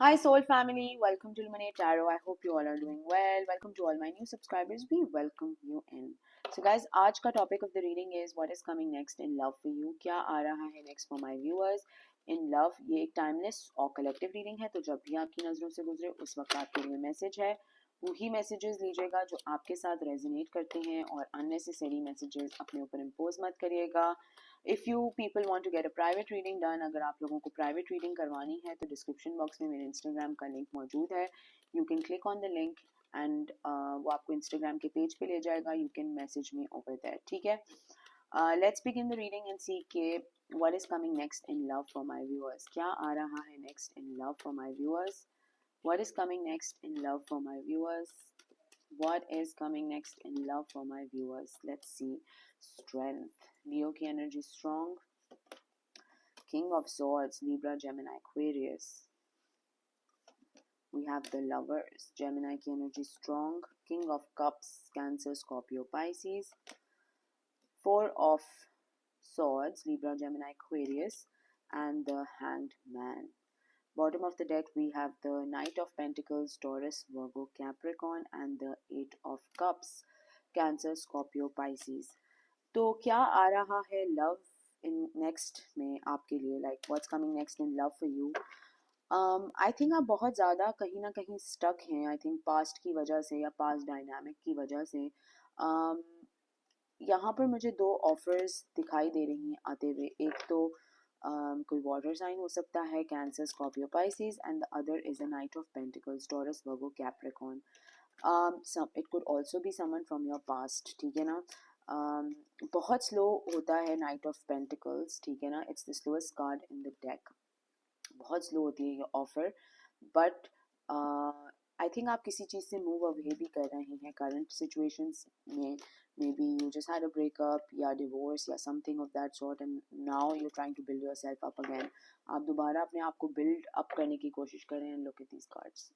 Hi, Soul family. Welcome to Illuminate Tarot. I hope you all are doing well. Welcome to all my new subscribers. We welcome you in. So, guys, आज का topic of the reading is what is coming next in love for you. क्या आ रहा है next for my viewers in love. ये एक timeless और collective reading है, तो जब भी आपकी नजरों से गुजरे उस वक्त आपके लिए मैसेज है. वही मैसेजेस लीजिएगा जो आपके साथ रेजोनेट करते हैं और अननेसेसरी मैसेजेस अपने ऊपर इम्पोज मत करिएगा. If you people want to get a private reading done, अगर आप लोगों को प्राइवेट रीडिंग करवानी है तो डिस्क्रिप्शन बॉक्स में मेरे इंस्टाग्राम का लिंक मौजूद है. You can click on the link and वो आपको इंस्टाग्राम के पेज पे ले जाएगा. You can message me over there. ठीक है, let's begin the reading and see के what is coming next in love for my viewers. क्या आ रहा है next in love for my viewers? What is coming next in love for my viewers? What is coming next in love for my viewers? Let's see. Strength. Leo की energy strong. King of Swords, Libra, Gemini, Aquarius. We have the Lovers. Gemini की energy strong. King of Cups, Cancer, Scorpio, Pisces. Four of Swords, Libra, Gemini, Aquarius. And the Hanged Man. Bottom of the deck, we have the Knight of Pentacles, Taurus, Virgo, Capricorn, and the Eight of Cups, Cancer, Scorpio, Pisces. तो क्या आ रहा है love in next में आपके लिए, like what's coming next in love for you? I think आप बहुत ज़्यादा कहीं ना कहीं stuck हैं. I think past की वजह से या past dynamic की वजह से. यहाँ पर मुझे दो ऑफर्स दिखाई दे रही हैं आते हुए. एक तो कोई वाटर साइन हो सकता है, cancer, Scorpio, Pisces, and the other is a night of pentacles, taurus, Virgo, Capricorn. It could also be someone from your past. ठीक है ना. बहुत स्लो होता है नाइट ऑफ पेंटिकल्स. ठीक है ना. It's the slowest card in the deck. बहुत स्लो होती है ये ऑफर, बट आई थिंक आप किसी चीज़ से मूव अवे भी कर रहे हैं करंट सिचुएशंस में. Maybe you just had a breakup या डिवोर्स या something of that sort, and now you trying to build yourself up again. आप दोबारा अपने आप को बिल्ड अप करने की कोशिश कर रहे हैं. Look at these cards.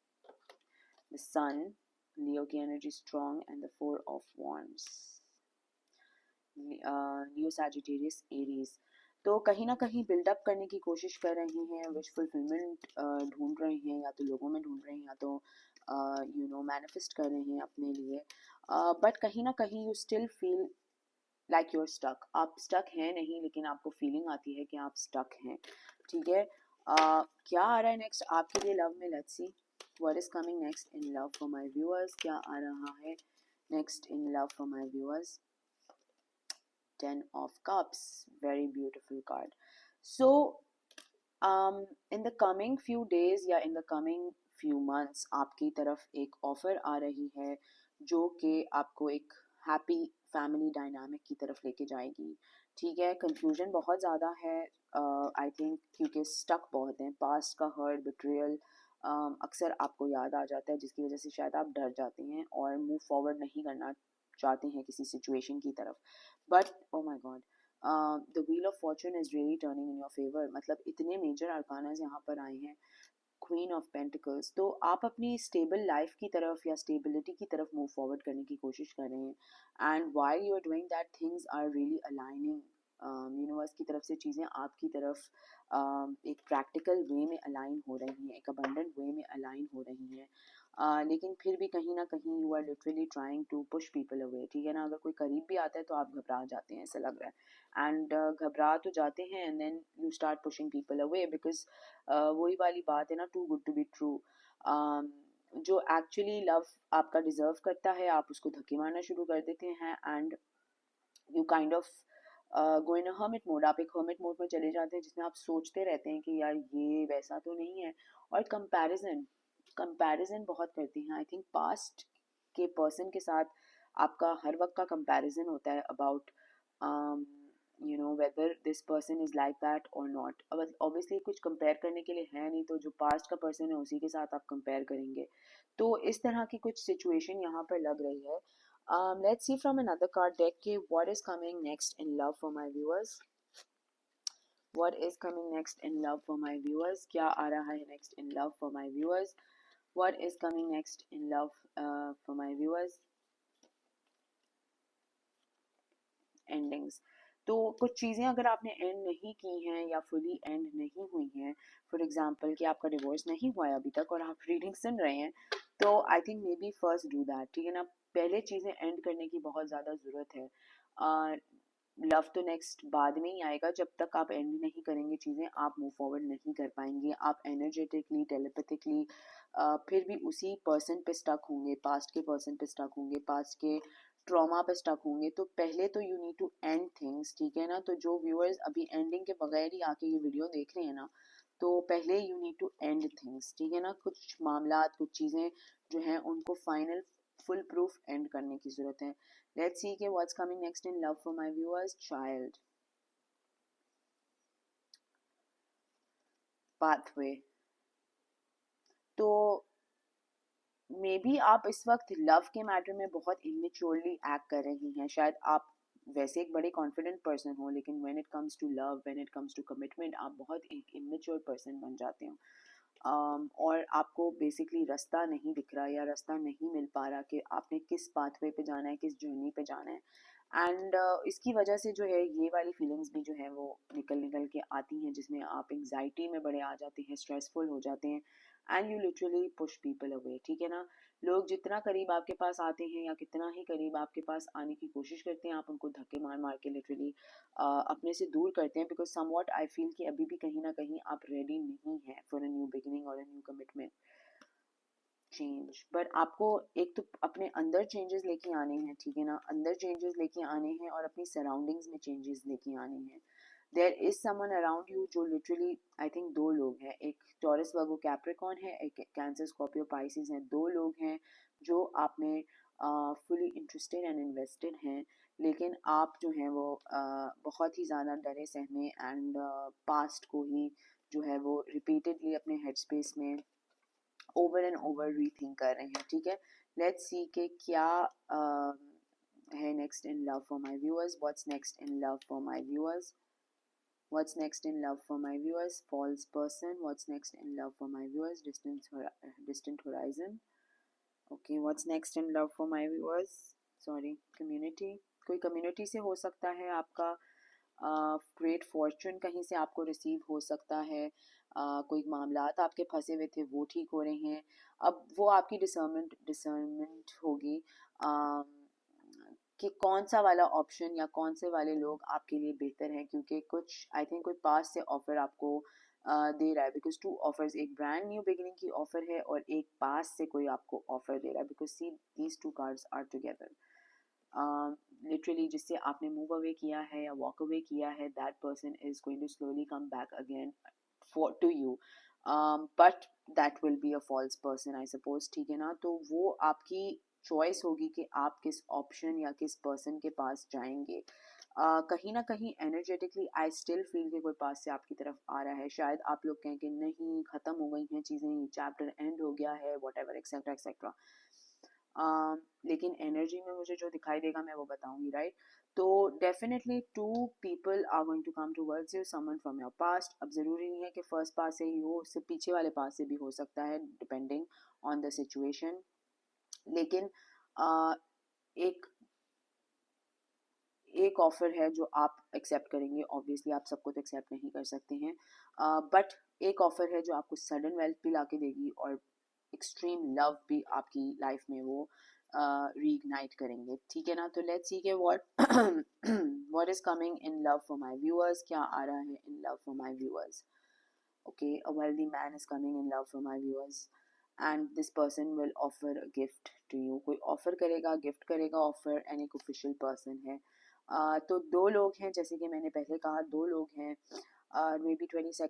The sun, Leo की energy strong, and the four of wands, Leo, Sagittarius, Aries. तो कहीं ना कहीं बिल्डअप करने की कोशिश कर रहे हैं, विश फुलफिलमेंट ढूंढ रहे हैं, या तो लोगों में ढूंढ रहे हैं या तो मैनिफेस्ट कर रहे हैं अपने लिए. बट कहीं ना कहीं you still feel like you're stuck. आप स्टक हैं नहीं, लेकिन आपको फीलिंग आती है कि आप स्टक हैं. ठीक है. क्या आ रहा है नेक्स्ट आपके लिए लव में? Let's see what is coming next in love for my viewers. क्या आ रहा है next in love for my viewers? Ten of Cups, very beautiful card. So in the coming few days या in the coming few months आपकी तरफ एक offer आ रही है जो कि आपको एक हैप्पी फैमिली डायनामिक की तरफ लेके जाएगी. ठीक है. कंफ्यूजन बहुत ज़्यादा है आई थिंक, क्योंकि स्टक बहुत हैं. पास्ट का हर्ट, बिट्रियल अक्सर आपको याद आ जाता है, जिसकी वजह से शायद आप डर जाते हैं और मूव फॉरवर्ड नहीं करना चाहते हैं किसी सिचुएशन की तरफ. But oh my God, the wheel of Fortune is really turning in your favour. मतलब इतने मेजर अरकानास यहाँ पर आए हैं. Queen of pentacles. तो आप अपनी स्टेबल लाइफ की तरफ या स्टेबिलिटी की तरफ मूव फॉरवर्ड करने की कोशिश कर रहे हैं. And while you are doing that, things are really aligning. Universe की तरफ से चीज़ें आपकी तरफ एक प्रैक्टिकल वे में अलाइन हो रही हैं, एक अबंडेंट वे में अलाइन हो रही हैं. लेकिन फिर भी कहीं ना कहीं you are literally trying to push people away. ठीक है ना. अगर कोई करीब भी आता है तो आप घबरा जाते हैं, ऐसा लग रहा है. एंड घबरा तो जाते हैं and then you start pushing people away, because वही वाली बात है ना, too good to be true. जो एक्चुअली लव आपका डिजर्व करता है, आप उसको धक्के मारना शुरू कर देते हैं. And you kind of go in hermit mode. आप एक हर्मिट मोड में चले जाते हैं जिसमें आप सोचते रहते हैं कि यार ये वैसा तो नहीं है. और कंपैरिजन कंपैरिजन बहुत करते हैं. आई थिंक पास्ट के पर्सन के साथ आपका हर वक्त का कंपैरिजन होता है about whether this person is like that और नॉट. अब ऑब्वियसली कुछ कंपेयर करने के लिए है नहीं, तो जो पास्ट का पर्सन है उसी के साथ आप कंपेयर करेंगे. तो इस तरह की कुछ सिचुएशन यहाँ पर लग रही है. Let's see from another card deck what is coming next in love for my viewers. What is coming next in love for my viewers? क्या आ रहा है next in love for my viewers? What is coming next in love for my viewers? Endings. तो कुछ चीज़ें अगर आपने and नहीं की हैं या फुली एंड नहीं हुई हैं, फॉर एग्जांपल कि आपका डिवोर्स नहीं हुआ है अभी तक और आप रीडिंग सुन रहे हैं, तो I think may be first do that, ठीक है ना। पहले चीज़ें एंड करने की बहुत ज़्यादा ज़रूरत है। लव तो नेक्स्ट बाद में ही आएगा, जब तक आप एंड नहीं करेंगे चीज़ें आप मूव फॉरवर्ड नहीं कर पाएंगे। आप एनर्जेटिकली टेलीपैथिकली फिर भी उसी पर्सन पे स्टक होंगे, पास्ट के पर्सन पे स्टक होंगे, पास्ट के ट्रॉमा पे स्टक होंगे। तो पहले तो you need to end things, ठीक है ना। तो जो व्यूअर्स अभी एंडिंग के बगैर ही आके ये वीडियो देख रहे हैं ना, तो पहले you need to end things, ठीक है ना। कुछ मामला कुछ चीज़ें जो हैं उनको फाइनल फुल प्रूफ एंड करने की ज़रूरत है। लेट्स सी के what's coming next in love for my viewers. Child pathway. तो मे बी आप इस वक्त लव के मैटर में बहुत इमेच्योरली एक्ट कर रही हैं। शायद आप वैसे एक बड़े कॉन्फिडेंट पर्सन हो, लेकिन when it comes to love, when it comes to commitment, आप बहुत एक इमेच्योर पर्सन बन जाते हो। और आपको बेसिकली रास्ता नहीं दिख रहा या रास्ता नहीं मिल पा रहा कि आपने किस पाथवे पे जाना है, किस जर्नी पे जाना है। एंड इसकी वजह से जो है ये वाली फीलिंग्स भी जो है वो निकल निकल के आती हैं, जिसमें आप एंग्जाइटी में बड़े आ जाते हैं, स्ट्रेसफुल हो जाते हैं, and you literally push people away, ठीक है ना। लोग जितना करीब आपके पास आते हैं या कितना ही करीब आपके पास आने की कोशिश करते हैं, आप उनको धक्के मार मार के लिटरली अपने से दूर करते हैं, बिकॉज समवॉट आई फील कि अभी भी कहीं ना कहीं आप रेडी नहीं हैं फॉर अ न्यू बिगिनिंग और a new commitment change. But आपको एक तो अपने अंदर चेंजेस लेके आने हैं, ठीक है ना। अंदर चेंजेस लेके आने हैं और अपनी सराउंडिंग्स में चेंजेस लेके आने हैं। There is someone around you जो लिटरली, आई थिंक दो लोग हैं, एक टॉरस वर्गो कैप्रिकॉर्न है, एक कैंसर स्कॉर्पियो पाइसिस हैं। दो लोग हैं जो आप में फुली इंटरेस्टेड एंड इन्वेस्टेड हैं, लेकिन आप जो हैं वो बहुत ही ज़्यादा डरे सहमे एंड पास्ट को ही जो है वो रिपीटेडली अपने हेड स्पेस में ओवर एंड ओवर रीथिंक कर रहे हैं, ठीक है। लेट्स सी के क्या है next in love for my viewers. What's next in love for my viewers. What's next in love for my viewers? False person. What's next in love for my viewers? Distant horizon. Okay. What's next in love for my viewers? Sorry, community. कोई community से हो सकता है आपका great Fortune कहीं से आपको receive हो सकता है। कोई मामलात आपके फंसे हुए थे वो ठीक हो रहे हैं। अब वो आपकी डिसर्नमेंट होगी कि कौन सा वाला ऑप्शन या कौन से वाले लोग आपके लिए बेहतर हैं, क्योंकि कुछ आई थिंक कोई पास से ऑफर आपको दे रहा है, बिकॉज टू ऑफर्स, एक ब्रांड न्यू बिगिनिंग की ऑफर है और एक पास से कोई आपको ऑफर दे रहा है, because see these two cards are together. Literally जिससे आपने मूव अवे किया है या वॉक अवे किया है, that person is going to slowly come back again for to you, but that will be a false person I suppose, ठीक है ना। तो वो आपकी चॉइस होगी कि आप किस ऑप्शन या किस पर्सन के पास जाएंगे। कहीं ना कहीं एनर्जेटिकली आई स्टिल फील कि कोई पास से आपकी तरफ आ रहा है। शायद आप लोग कहें कि नहीं ख़त्म हो गई हैं चीज़ें, चैप्टर एंड हो गया है, वॉट एवर एक्सेट्रा एक्सेट्रा, लेकिन एनर्जी में मुझे जो दिखाई देगा मैं वो बताऊंगी, राइट। तो definitely two people are going to come towards you, someone from your past. अब ज़रूरी नहीं है कि फर्स्ट पास से ही हो, उससे पीछे वाले पास से भी हो सकता है, डिपेंडिंग ऑन द सिचुएशन। लेकिन एक एक ऑफर है जो आप एक्सेप्ट करेंगे। ऑब्वियसली आप सबको तो एक्सेप्ट नहीं कर सकते हैं, बट एक ऑफर है जो आपको सडन वेल्थ भी ला के देगी और एक्सट्रीम लव भी आपकी लाइफ में वो रीइग्नाइट करेंगे, ठीक है ना। तो लेट्स सी के what is coming in love for my viewers. क्या आ रहा है in love for my viewers. Okay, a wealthy man is coming in love for my viewers and this person will offer a gift to you. कोई offer करेगा, gift करेगा offer, and एक official person है। तो दो लोग हैं, जैसे कि मैंने पहले कहा, दो लोग हैं। मे बी 22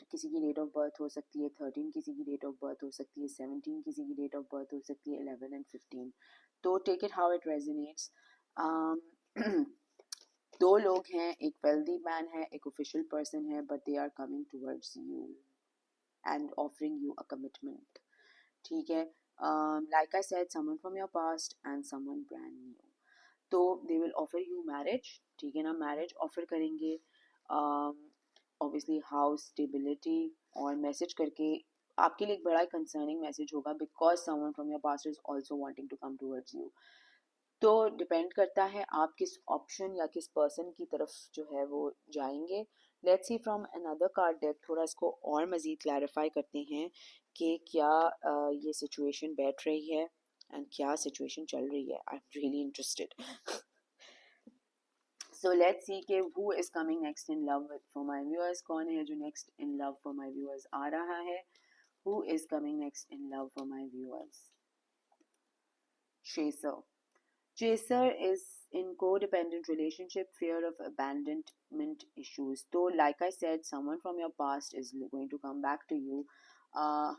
किसी की डेट ऑफ बर्थ हो सकती है, 13 किसी की डेट ऑफ बर्थ हो सकती है, 17 किसी की डेट ऑफ बर्थ हो सकती है, 11 एंड 15। तो take it how it resonates. दो लोग हैं, एक वेल्दी मैन है, एक ऑफिशियल पर्सन है, but they are coming towards you and offering you a commitment, ठीक है। Like I said, someone from your past and someone brand new. तो they will offer you marriage, ठीक है ना। Marriage offer करेंगे, obviously house stability, और message करके आपके लिए एक बड़ा कंसर्निंग मैसेज होगा, because someone from your past is also wanting to come towards you. तो डिपेंड करता है आप किस ऑप्शन या किस पर्सन की तरफ जो है वो जाएंगे. Let's see from another card deck, थोड़ा इसको और मज़ीद क्लैरिफाई करते हैं कि क्या ये सिचुएशन बैठ रही है एंड क्या सिचुएशन चल रही है. I am really interested. So let's see कि who is coming next in love for my viewers. कौन है जो next in love for my viewers आ रहा है? Who is coming next in love for my viewers? Chaser. Chaser is in codependent relationship, fear of abandonment issues. तो like I said, someone from your past is going to come back to you.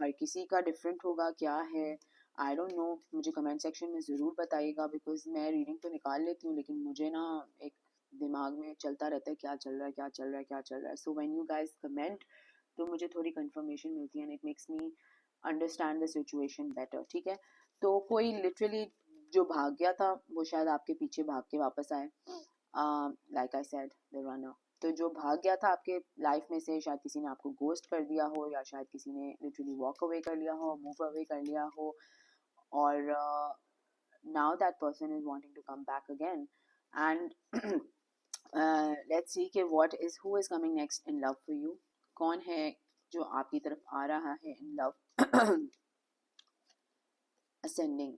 हर किसी का different होगा. क्या है I don't know. मुझे comment section में ज़रूर बताइएगा, because मैं reading तो निकाल लेती हूँ लेकिन मुझे ना एक दिमाग में चलता रहता है क्या चल रहा है क्या चल रहा है क्या चल रहा है. So when you guys comment तो मुझे थोड़ी confirmation मिलती है and it makes me understand the situation better. ठीक है. तो कोई literally जो भाग गया था वो शायद आपके पीछे भाग के वापस आए. Like I said, the runner. तो जो भाग गया था आपके लाइफ में से, शायद किसी ने आपको गोस्ट कर दिया हो, या शायद किसी ने लिटरली वॉक अवे कर लिया हो, मूव अवे कर लिया हो, और now that person is wanting to come back again. And let's see कि what is who is coming next in love for you. कौन है जो आपकी तरफ आ रहा है in love? Ascending,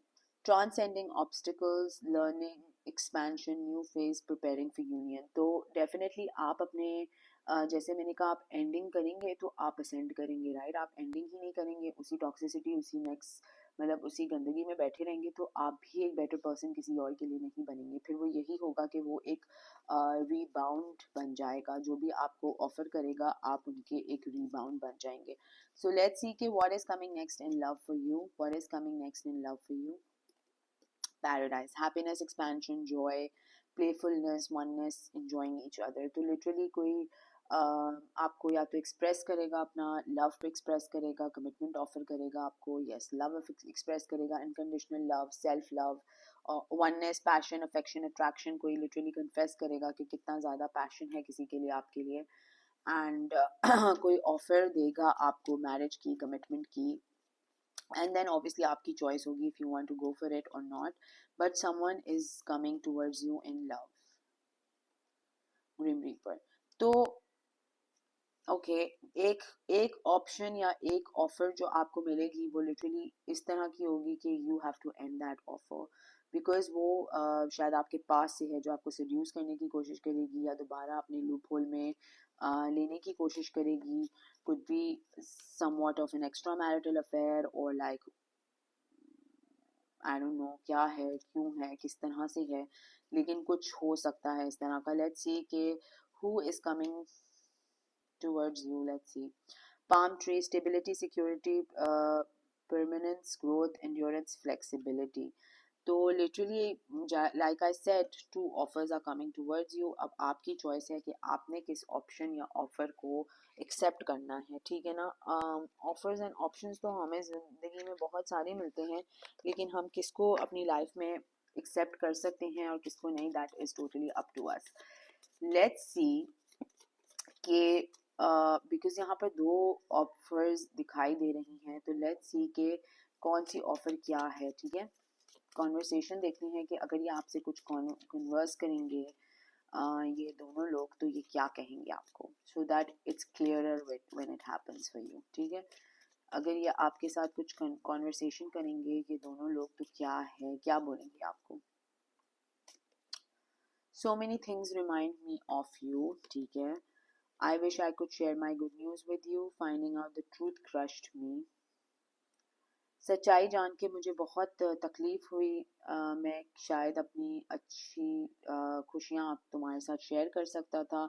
transcending obstacles, learning, expansion, new phase, preparing for union. तो definitely आप अपने जैसे मैंने कहा, आप एंडिंग करेंगे तो आप असेंड करेंगे, राइट? आप एंडिंग ही नहीं करेंगे, उसी टॉक्सिसिटी, उसी नेक्स्ट मतलब उसी गंदगी में बैठे रहेंगे तो आप भी एक बेटर पर्सन किसी और के लिए नहीं बनेंगे. फिर वो यही होगा कि वो एक रीबाउंड बन जाएगा. जो भी आपको ऑफर करेगा आप उनके एक रीबाउंड बन जाएंगे. So let's see what is coming next in love for you. What is coming next in love for you? Paradise, happiness, expansion, joy, playfulness, oneness, enjoying each other. तो literally कोई आपको या तो एक्सप्रेस करेगा, अपना love को express करेगा, commitment offer करेगा आपको, यस, लव एक्सप्रेस करेगा, unconditional love, self love, oneness, passion, affection, attraction. कोई लिटरली कन्फेस करेगा कि कितना ज़्यादा पैशन है किसी के लिए, आपके लिए. एंड कोई ऑफर देगा आपको मैरिज की, कमिटमेंट की. एंड देन ऑब्वियसली आपकी चॉइस होगी if you want to go for it और not. But someone is coming towards you in love. Grim reaper. तो ओके एक एक ऑप्शन या एक ऑफर जो आपको मिलेगी वो लिटरली इस तरह की होगी कि you have to end that offer, because वो शायद आपके पास से है जो आपको सेड्यूस करने की कोशिश करेगी या दोबारा अपने लूप होल में लेने की कोशिश करेगी. Could be somewhat of an extra marital affair और लाइक आई डोंट नो क्या है, क्यों है, किस तरह से है, लेकिन कुछ हो सकता है इस तरह का. लेट्स सी के who is coming towards you. Let's see. Palm tree, stability, security, permanence, growth, endurance, flexibility. तो literally like I said, two offers are coming towards you. अब आपकी चॉइस है कि आपने किस ऑप्शन या ऑफर को एक्सेप्ट करना है. ठीक है ना. ऑफर्स एंड ऑप्शंस तो हमें ज़िंदगी में बहुत सारे मिलते हैं, लेकिन हम किसको अपनी लाइफ में एक्सेप्ट कर सकते हैं और किसको नहीं, that is totally up to us. Let's see कि बिकॉज यहाँ पर दो ऑफर्स दिखाई दे रही हैं, तो लेट्स सी के कौन सी ऑफर क्या है. ठीक है. कॉन्वर्सेशन देखते हैं कि अगर ये आपसे कुछ कन्वर्स करेंगे ये दोनों लोग, तो ये क्या कहेंगे आपको, so that it's clearer when it happens for you. ठीक है. अगर ये आपके साथ कुछ कॉन्वर्सेशन करेंगे ये दोनों लोग, तो क्या है, क्या बोलेंगे आपको. So many things remind me of you. ठीक है. I wish I could share my good news with you. Finding out the truth crushed me. सच्चाई जान के मुझे बहुत तकलीफ हुई. मैं शायद अपनी अच्छी खुशियाँ तुम्हारे साथ शेयर कर सकता था.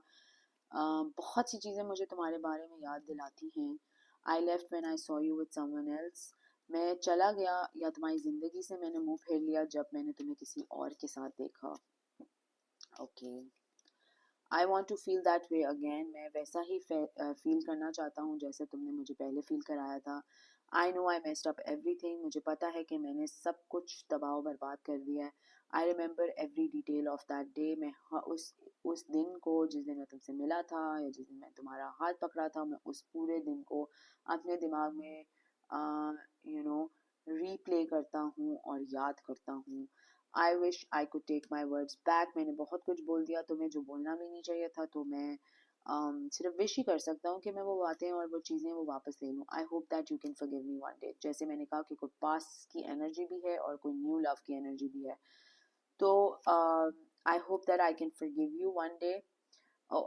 बहुत सी चीज़ें मुझे तुम्हारे बारे में याद दिलाती हैं. I left when I saw you with someone else. मैं चला गया या तुम्हारी ज़िंदगी से मैंने मुंह फेर लिया जब मैंने तुम्हें किसी और के साथ देखा. Okay. I want to feel that way again. मैं वैसा ही फील करना चाहता हूँ जैसे तुमने मुझे पहले फील कराया था. I know I messed up everything. मुझे पता है कि मैंने सब कुछ तबाह बर्बाद कर दिया है. I remember every detail of that day. मैं उस दिन को, जिस दिन मैं तुमसे मिला था या जिस दिन मैं तुम्हारा हाथ पकड़ा था, मैं उस पूरे दिन को अपने दिमाग में रीप्ले करता हूँ और याद करता हूँ. I wish I could take my words back. मैंने बहुत कुछ बोल दिया तुम्हें जो बोलना भी नहीं चाहिए था, तो मैं सिर्फ विश ही कर सकता हूँ कि मैं वो बातें और वो चीज़ें वो वापस ले लूँ. I hope that you can forgive me one day. जैसे मैंने कहा कि कोई पास्ट की एनर्जी भी है और कोई न्यू लव की एनर्जी भी है. तो I hope that I can forgive you one day. Oh,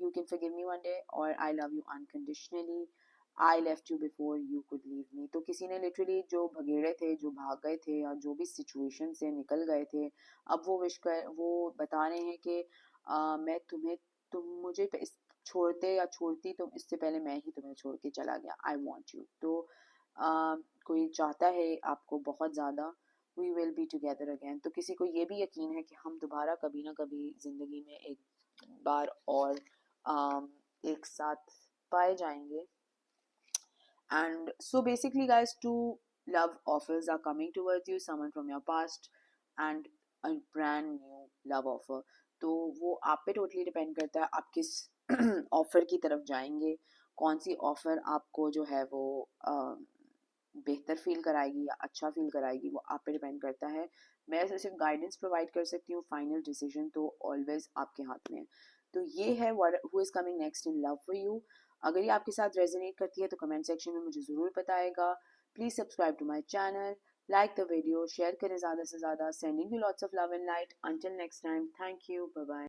you can forgive me one day, or I love you unconditionally. I left you before you could leave me. तो किसी ने literally जो भगेड़े थे, जो भाग गए थे या जो भी सिचुएशन से निकल गए थे, अब वो विश कर वो बता रहे हैं कि मैं तुम्हें तुम मुझे छोड़ते या छोड़ती तो इससे पहले मैं ही तुम्हें छोड़ के चला गया. I want you. तो कोई चाहता है आपको बहुत ज़्यादा. We will be together again. तो किसी को ये भी यकीन है कि हम दोबारा कभी ना कभी ज़िंदगी में एक बार और एक साथ पाए जाएंगे. And so basically guys, two love offers are coming towards you, someone from your past and a brand new love offer. तो वो आप पे टोटली डिपेंड करता है आप किस ऑफर की तरफ जाएंगे, कौन सी ऑफर आपको जो है वो बेहतर फील कराएगी या अच्छा फील कराएगी, वो आप पे डिपेंड करता है. मैं सिर्फ गाइडेंस प्रोवाइड कर सकती हूँ, फाइनल डिसीजन तो ऑलवेज आपके हाथ में है. तो ये है who is coming next in love for you. अगर ये आपके साथ रेजोनेट करती है तो कमेंट सेक्शन में मुझे ज़रूर बताएगा. Please subscribe to my channel, like the video, share करें ज़्यादा से ज़्यादा. Sending you lots of love and light. Until next time, thank you, bye bye.